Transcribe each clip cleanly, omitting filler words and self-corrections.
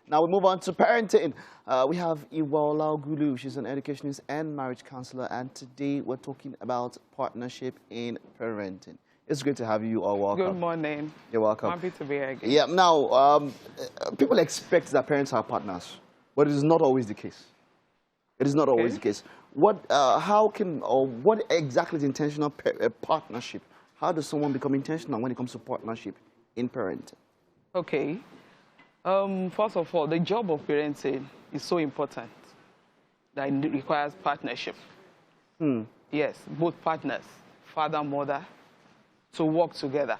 Now we move on to parenting. We have Iwaola Ughulu. She's an educationist and marriage counselor, and today we're talking about partnership in parenting. It's great to have you all. Welcome. Good morning. You're welcome. Happy to be here again. Yeah. Now, people expect that parents are partners, but it is not always the case. It is not always the case. What exactly is intentional partnership? How does someone become intentional when it comes to partnership in parenting? Okay. First of all, the job of parenting is so important that it requires partnership. Yes, both partners, father, mother, to work together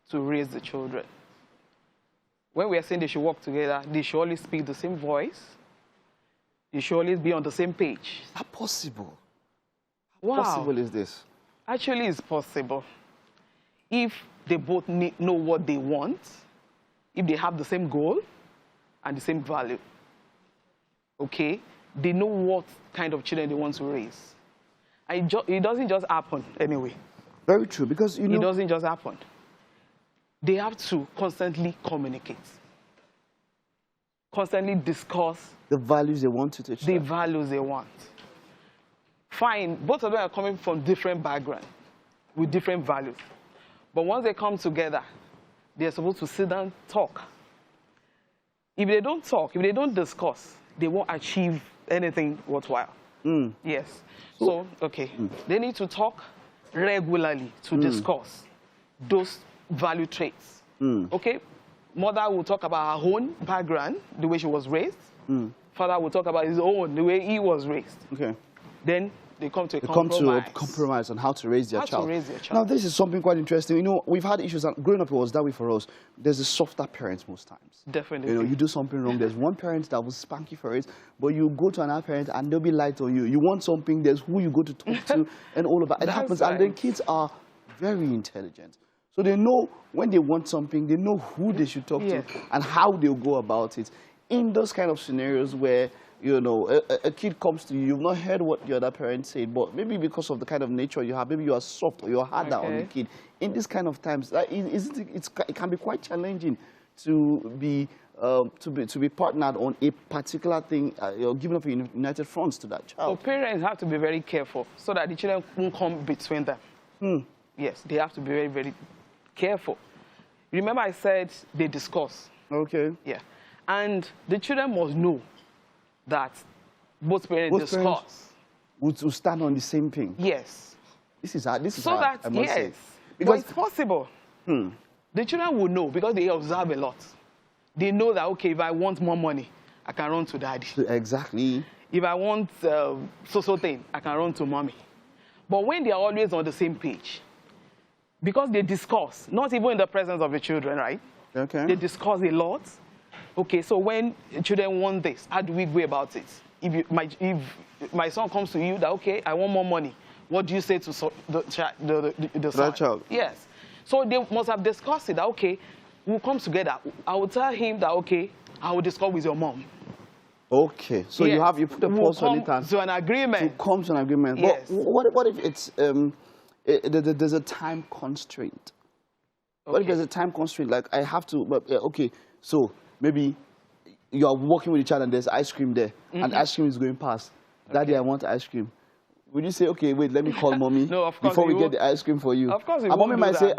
to raise the children. When we are saying they should work together, they should always speak the same voice. They should always be on the same page. How possible? Wow. How possible is this? Actually, it's possible. If they both know what they want, if they have the same goal and the same value, okay, they know what kind of children they want to raise. And it doesn't just happen anyway. Very true, because, you know... It doesn't just happen. They have to constantly communicate, constantly discuss the values they want to teach. The values they want. Fine, both of them are coming from different backgrounds, with different values. But once they come together, they're supposed to sit down and talk. If they don't talk, if they don't discuss, they won't achieve anything worthwhile. Yes. So, okay, they need to talk regularly to discuss those value traits. Okay? Mother will talk about her own background, the way she was raised. Father will talk about his own, the way he was raised. Okay. Then they come to a compromise on how to raise their child. Now, this is something quite interesting. You know, we've had issues, and growing up it was that way for us. There's a softer parents most times. Definitely. You know, you do something wrong, there's one parent that will spank you for it, but you go to another parent and they'll be light on you. You want something, there's who you go to talk to, and all of that. It happens, right. And then kids are very intelligent. So they know when they want something, they know who they should talk to and how they'll go about it. In those kind of scenarios where, you know, a kid comes to you, you've not heard what the other parent said, but maybe because of the kind of nature you have, maybe you are soft or you're harder on the kid. In these kind of times, it can be quite challenging to be partnered on a particular thing, giving up united fronts to that child. So parents have to be very careful so that the children won't come between them. Yes, they have to be very, very careful. Remember I said they discuss. Okay. Yeah. And the children must know that both parents discuss. Would stand on the same thing. Yes. This is hard. This is so hard, that, I must say. Because it's possible. The children will know because they observe a lot. They know that, okay, if I want more money, I can run to daddy. Exactly. If I want so thing, I can run to mommy. But when they are always on the same page, because they discuss, not even in the presence of the children, right? Okay. They discuss a lot. Okay, so when children want this, how do we go about it? If my son comes to you that, okay, I want more money, what do you say to the child? Yes. So they must have discussed it that, okay, we'll come together. I will tell him that, okay, I will discuss with your mom. Okay, so you put a pause on it and to an agreement. To come to an agreement. Yes. But what if it's there's a time constraint? What if there's a time constraint? Like I have to. Okay, so maybe you are walking with each other and there's ice cream there, and ice cream is going past. Daddy, I want ice cream. Would you say, okay, wait, let me call mommy no, of course before we get the ice cream for you? Of course, and mommy might say,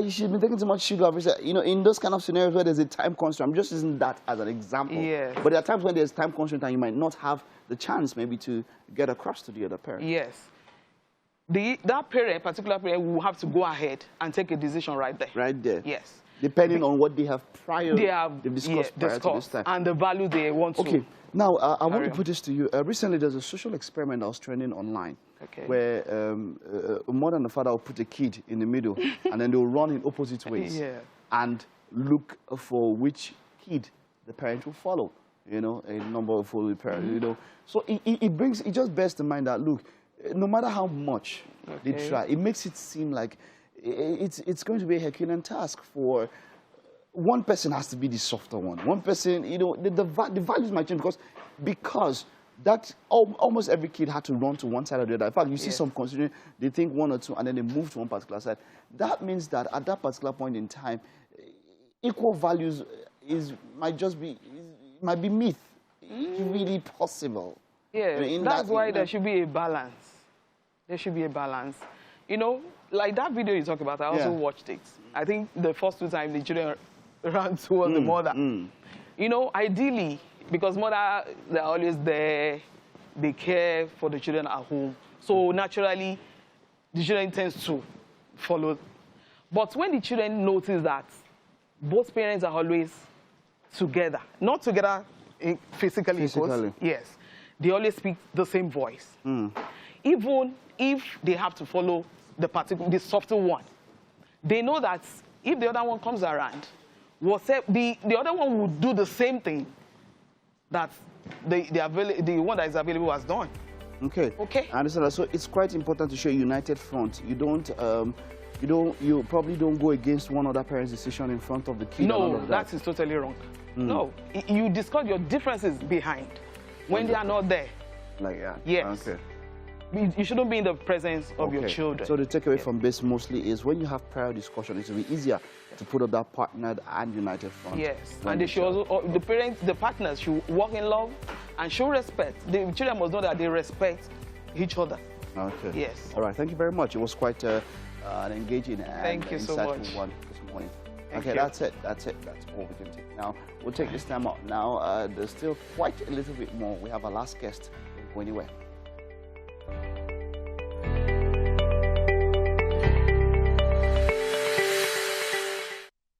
she's been taking too much sugar. You know, in those kind of scenarios where there's a time constraint, I'm just using that as an example. Yes. But there are times when there's time constraint and you might not have the chance maybe to get across to the other parent. Yes. That parent, particular parent, will have to go ahead and take a decision right there. Right there. Yes. Depending on what they have they've discussed prior to this time. And the value they want to. Okay. Now, I want to put this to you. Recently, there's a social experiment that was trending online where a mother and a father will put a kid in the middle and then they'll run in opposite ways and look for which kid the parent will follow. You know, a number of follow the parent, you know. So it just bears in mind that, look, no matter how much they try, it makes it seem like it's going to be a Herculean task for one person has to be the softer one. One person, you know, the values might change because that almost every kid had to run to one side or the other. In fact, you see some considering they think one or two and then they move to one particular side. That means that at that particular point in time, equal values might just be might be myth. It's really possible. Yeah, that's why there should be a balance. There should be a balance. You know, like that video you talk about, I also watched it. I think the first 2 times the children ran towards the mother. You know, ideally, because mother, they're always there, they care for the children at home. So naturally, the children tends to follow. But when the children notice that both parents are always together, not together physically. Yes, they always speak the same voice. Even if they have to follow the softer one, they know that if the other one comes around, the other one will do the same thing that the one that is available has done. Okay. Okay. I understand. So it's quite important to show a united front. You probably don't go against one other parent's decision in front of the kid. No, that is totally wrong. No, you discuss your differences behind when they are not there. Like that. Yes. Okay. You shouldn't be in the presence of your children. So the takeaway from this mostly is when you have prior discussion, it will be easier to put up that partnered and united front. Yes, and they should also, the partners should work in love and show respect. The children must know that they respect each other. Okay. Yes. All right. Thank you very much. It was quite an engaging and insightful one this morning. Okay, that's it. That's all we can take. Now, we'll take this time out. Now, there's still quite a little bit more. We have our last guest. Don't go anywhere.